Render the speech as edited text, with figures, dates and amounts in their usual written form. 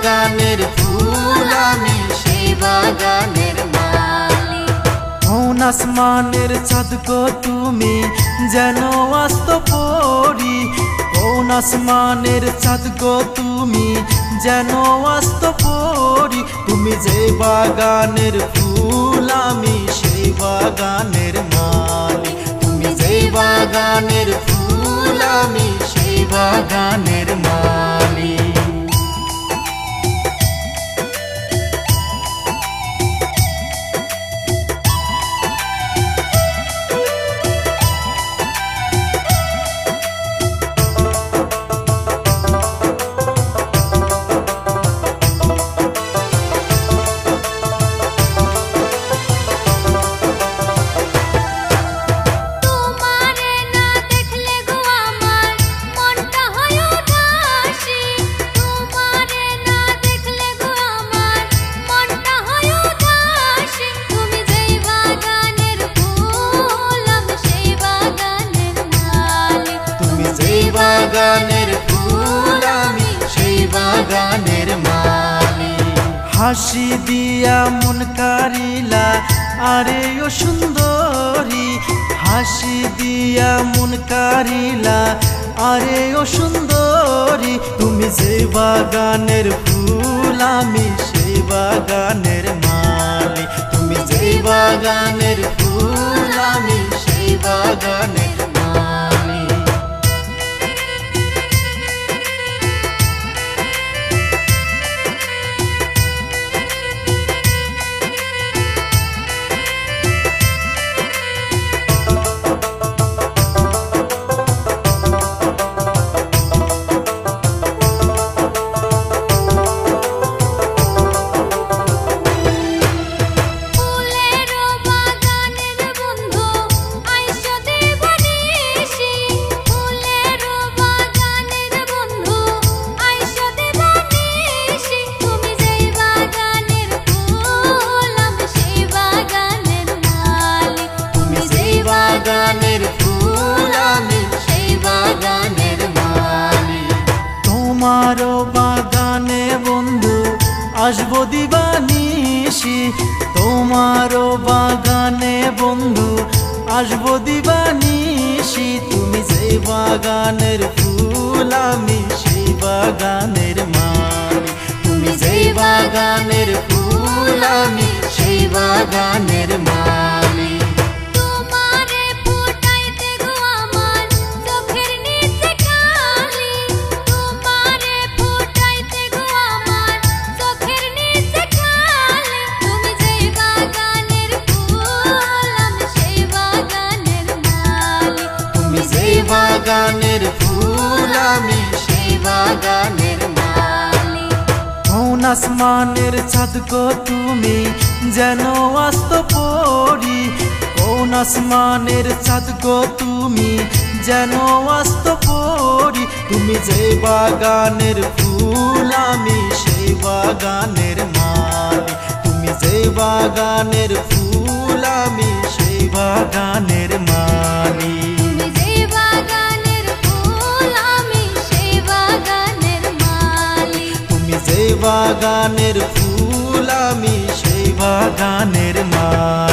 বাগানের ফুল আমি সেই বাগানের মালি। কোন আসমানের চাঁদ গো তুমি যেন আস্ত পরি, কোন আসমানের চাঁদ গো তুমি যেন আস্ত পরি। তুমি যে বাগানের ফুল আমি সেই বাগানের মালি। তুমি যে বাগানের ফুল আমি সেই বাগানের মালি। বাগানের ফুল আমি সেই বাগানের মালি। হাসি দিয়া মন কারিলা আরে ও সুন্দরী, হাসি দিয়া মন কারিলা আরে ও সুন্দরী। তুমি যে বাগানের ফুল আমি সেই বাগানের মালি। তুমি যে বাগানের ফুল আমি সেই বাগানের মালি। বাগানের ফুল আমি সেই বাগানের মালি। তোমারও বাগানে বন্ধু আসবো দিবানিশি, তোমারও বাগানে বন্ধু আসবো দিবানিশি। তুমি যে বাগানের ফুল আমি সেই বাগানের মালি। তুমি যে বাগানের ফুল আমি সেই বাগানের মালি। বাগানের ফুল আমি সেই বাগানের মালি। কোন আসমানের চাঁদ গো তুমি যেন আস্ত পরি, কোন আসমানের চাঁদ গো তুমি যেন আস্ত পরি। তুমি যে বাগানের ফুল আমি সেই বাগানের মালি। তুমি যে বাগানের ফুল আমি সেই বাগানের মালি। বাগানের ফুল আমি সেই বাগানের মালি।